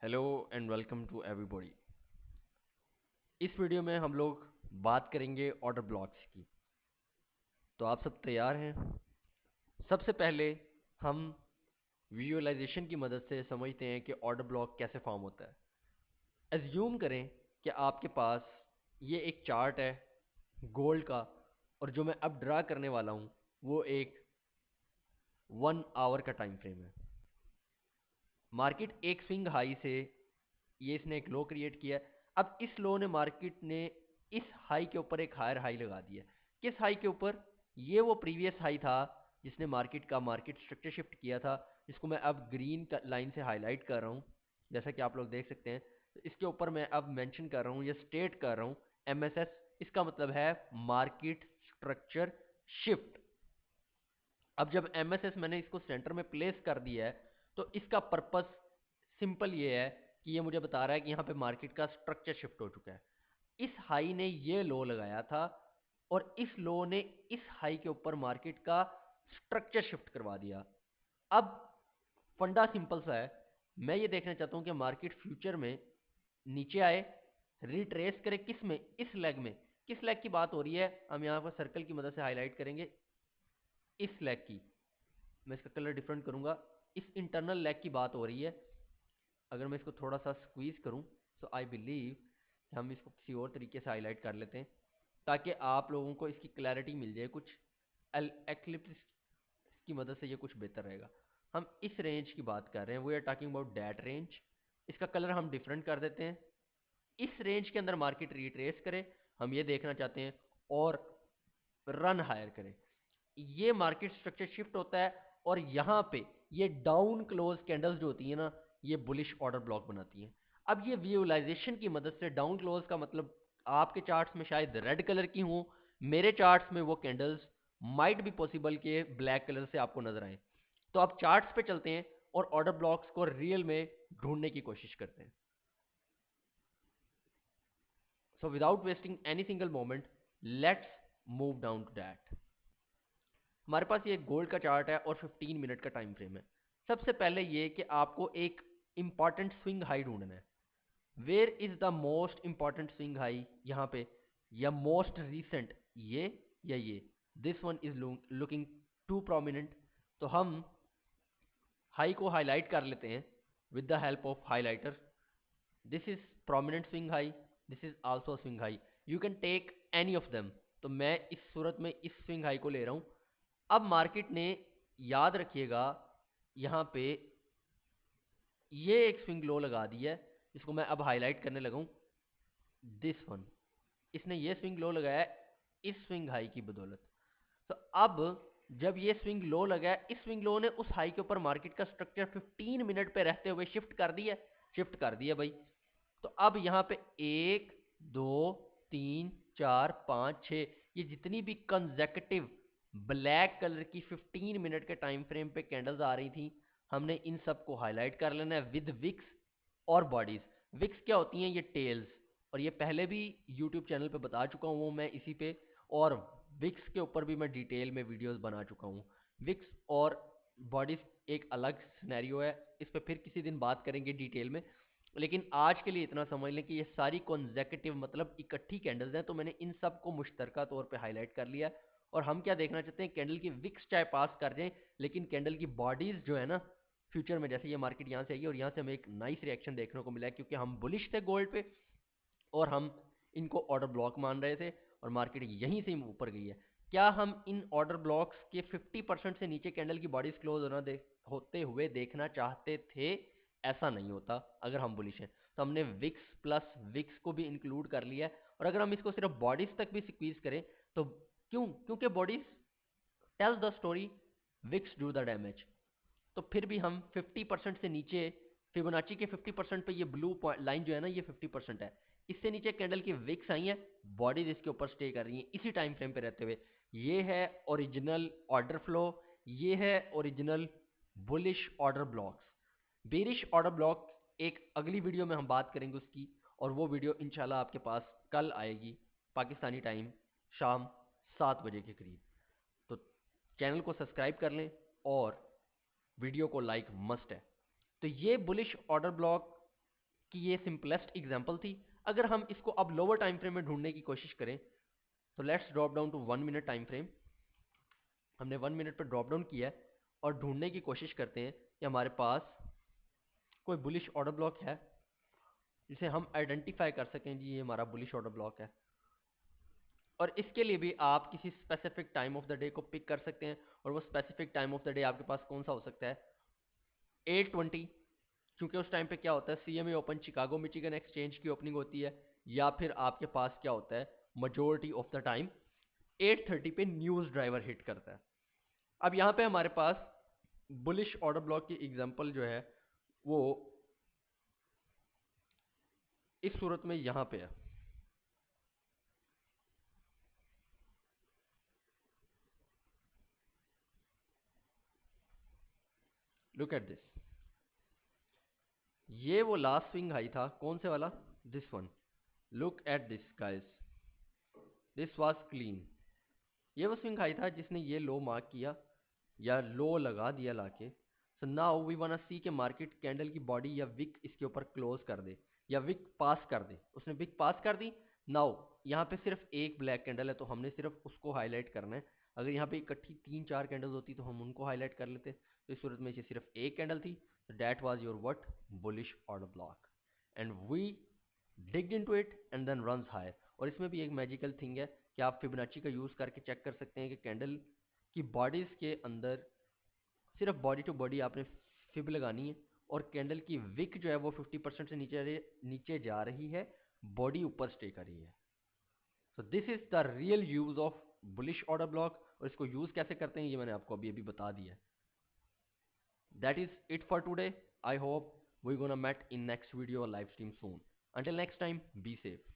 Hello and welcome to everybody. इस video में हम लोग बात करेंगे ऑर्डर ब्लॉक्स की। तो आप सब तैयार हैं? सबसे पहले हम विजुअलाइजेशन की मदद से समझते हैं कि ऑर्डर ब्लॉक कैसे फॉर्म होता है। एज्यूम करें कि आपके पास ये एक चार्ट है गोल्ड का, और जो मैं अब ड्रा करने वाला हूँ वो एक 1 आवर का टाइम फ्रेम है। मार्केट एक स्विंग हाई से ये इसने एक लो क्रिएट किया है। अब इस लो ने मार्केट ने इस हाई के ऊपर एक हायर हाई लगा दिया। किस हाई के ऊपर? ये वो प्रीवियस हाई था जिसने मार्केट स्ट्रक्चर शिफ्ट किया था, जिसको मैं अब ग्रीन लाइन से हाईलाइट कर रहा हूँ, जैसा कि आप लोग देख सकते हैं। तो इसके ऊपर मैं अब मेंशन कर रहा हूँ या स्टेट कर रहा हूँ एमएसएस। इसका मतलब है मार्केट स्ट्रक्चर शिफ्ट। अब जब एमएसएस मैंने इसको सेंटर में प्लेस कर दिया है तो इसका पर्पस सिंपल ये है कि ये मुझे बता रहा है कि यहाँ पे मार्केट का स्ट्रक्चर शिफ्ट हो चुका है। इस हाई ने ये लो लगाया था और इस लो ने इस हाई के ऊपर मार्केट का स्ट्रक्चर शिफ्ट करवा दिया। अब फंडा सिंपल सा है। मैं ये देखना चाहता हूँ कि मार्केट फ्यूचर में नीचे आए, रिट्रेस करे। किस में? इस लेग में। किस लेग की बात हो रही है? हम यहाँ पर सर्कल की मदद से हाईलाइट करेंगे इस लेग की। मैं इसका कलर डिफरेंट करूंगा। इस इंटरनल लेग की बात हो रही है। अगर मैं इसको थोड़ा सा स्क्वीज करूं तो आई बिलीव कि हम इसको किसी और तरीके से हाईलाइट कर लेते हैं ताकि आप लोगों को इसकी क्लैरिटी मिल जाए कुछ। एक्लिप्स की मदद से ये कुछ बेहतर रहेगा। हम इस रेंज की बात कर रहे हैं, we are talking about that range. इसका कलर हम डिफरेंट कर देते हैं। इस रेंज के अंदर मार्केट रिट्रेस करे, हम ये देखना चाहते हैं, और रन हायर करे। ये मार्केट स्ट्रक्चर शिफ्ट होता है और यहाँ पे ये डाउन क्लोज कैंडल्स जो होती है ना, ये बुलिश ऑर्डर ब्लॉक बनाती हैं। अब ये विजुअलाइजेशन की मदद से डाउन क्लोज का मतलब आपके चार्ट्स में शायद रेड कलर की हो, मेरे चार्ट्स में वो कैंडल्स माइट भी पॉसिबल के ब्लैक कलर से आपको नजर आए। तो आप चार्ट्स पे चलते हैं और ऑर्डर ब्लॉक्स को रियल में ढूंढने की कोशिश करते हैं। So without wasting any single moment, let's move down to that. हमारे पास ये गोल्ड का चार्ट है और 15 मिनट का टाइम फ्रेम है। सबसे पहले ये कि आपको एक इंपॉर्टेंट स्विंग हाई ढूंढना है। Where is the most important swing high यहाँ पे, या मोस्ट रीसेंट, ये या ये? This one is looking too prominent. तो हम हाई को हाईलाइट कर लेते हैं with the help of highlighter. This is prominent swing high, this is also swing high. You can take any of them. तो मैं इस सूरत में इस स्विंग हाई को ले रहा हूं। अब मार्केट ने, याद रखिएगा, यहाँ पे ये एक स्विंग लो लगा दी है, इसको मैं अब हाईलाइट करने लगा हूं, दिस वन। इसने ये स्विंग लो लगाया है इस स्विंग हाई की बदौलत। तो अब जब ये स्विंग लो लगा है, इस स्विंग लो ने उस हाई के ऊपर मार्केट का स्ट्रक्चर 15 मिनट पे रहते हुए शिफ्ट कर दिया। शिफ्ट कर दिया भाई। तो अब यहाँ पे 1 2 3 4 5 6, ये जितनी भी कंजेक्टिव ब्लैक कलर की 15 मिनट के टाइम फ्रेम पे कैंडल्स आ रही थी, हमने इन सब को हाईलाइट कर लेना है विद विक्स और बॉडीज। विक्स क्या होती हैं? ये टेल्स। और ये पहले भी यूट्यूब चैनल पे बता चुका हूँ, वो मैं इसी पे, और विक्स के ऊपर भी मैं डिटेल में वीडियोस बना चुका हूँ। विक्स और बॉडीज एक अलग सिनेरियो है, इस पे फिर किसी दिन बात करेंगे डिटेल में। लेकिन आज के लिए इतना समझ लें कि ये सारी कॉन्जेक्टिव मतलब इकट्ठी कैंडल्स हैं, तो मैंने इन सब को मुश्तरका तौर पे हाईलाइट कर लिया। और हम क्या देखना चाहते हैं? कैंडल की विक्स चाहे पास कर जाएं, लेकिन कैंडल की बॉडीज जो है ना, फ्यूचर में जैसे ये मार्केट यहाँ से आई और यहाँ से हमें एक नाइस रिएक्शन देखने को मिला है, क्योंकि हम बुलिश थे गोल्ड पे और हम इनको ऑर्डर ब्लॉक मान रहे थे, और मार्केट यहीं से ऊपर गई है। क्या हम इन ऑर्डर ब्लॉक्स के 50% से नीचे कैंडल की बॉडीज क्लोज होते हुए देखना चाहते थे? ऐसा नहीं होता अगर हम बुलिश हैं। तो हमने विक्स प्लस विक्स को भी इंक्लूड कर लिया है। और अगर हम इसको सिर्फ बॉडीज तक भी स्क्वीज करें तो क्यों? क्योंकि bodies tells the story, wicks do the damage. तो फिर भी हम 50% से नीचे, फिबोनाची के 50% पे ये ब्लू लाइन जो है ना, ये 50% है। इससे नीचे कैंडल की विक्स आई है, बॉडीज इसके ऊपर स्टे कर रही है इसी टाइम फ्रेम पे रहते हुए। ये है ओरिजिनल ऑर्डर फ्लो, ये है original bullish order blocks. Bearish order block एक अगली वीडियो में हम बात करेंगे उसकी, और वो वीडियो इंशाल्लाह आपके पास कल आएगी पाकिस्तानी टाइम शाम 7 बजे के करीब। तो चैनल को सब्सक्राइब कर लें और वीडियो को लाइक मस्ट है। तो ये बुलिश ऑर्डर ब्लॉक कि ये सिंपलेस्ट एग्जांपल थी। अगर हम इसको अब लोअर टाइम फ्रेम में ढूंढने की कोशिश करें तो let's drop down to 1 minute time frame. हमने 1 मिनट पर ड्रॉप डाउन किया है और ढूंढने की कोशिश करते हैं कि हमारे पास कोई बुलिश ऑर्डर ब्लॉक है जिसे हम आइडेंटिफाई कर सकें जी ये हमारा बुलिश ऑर्डर ब्लॉक है। और इसके लिए भी आप किसी specific time of the day को पिक कर सकते हैं, और वो specific time of the day आपके पास कौन सा हो सकता है, 8:20, क्योंकि उस टाइम पे क्या होता है, CMA open Chicago Michigan exchange की ओपनिंग होती है, या फिर आपके पास क्या होता है majority ऑफ द टाइम 8:30 पे न्यूज़ ड्राइवर हिट करता है। अब यहाँ पे हमारे पास बुलिश ऑर्डर ब्लॉक की एग्जांपल जो है वो इस सूरत में यहाँ पे है। लुक एट दिस, ये वो लास्ट स्विंग हाई था, कौन से वाला, this one. Look at this guys, this was clean. ये वो स्विंग हाई था जिसने ये लो मार्क किया या लो लगा दिया लाके। So now we want see के मार्केट कैंडल की बॉडी या विक इसके ऊपर क्लोज कर दे या विक पास कर दे। उसने विक पास कर दी। नाउ यहाँ पे सिर्फ एक ब्लैक कैंडल है तो हमने सिर्फ उसको हाईलाइट करना है। अगर यहाँ पे इकट्ठी 3-4 कैंडल्स होती तो हम उनको हाईलाइट कर लेते, तो इस सूरत में ये सिर्फ एक कैंडल थी। That was your what, bullish order block, and we digged into it and then runs higher. और इसमें भी एक मैजिकल थिंग है कि आप फिबोनाची का यूज़ करके चेक कर सकते हैं कि कैंडल की बॉडीज़ के अंदर सिर्फ बॉडी टू बॉडी आपने फिब लगानी है, और कैंडल की विक जो है वो 50% से नीचे जा रही है, बॉडी ऊपर स्टे कर रही है। So this is the real use of bullish order block, और इसको यूज कैसे करते हैं ये मैंने आपको अभी अभी बता दिया है। That is it for today. I hope we gonna met in next video और live stream soon. Until next time, be safe.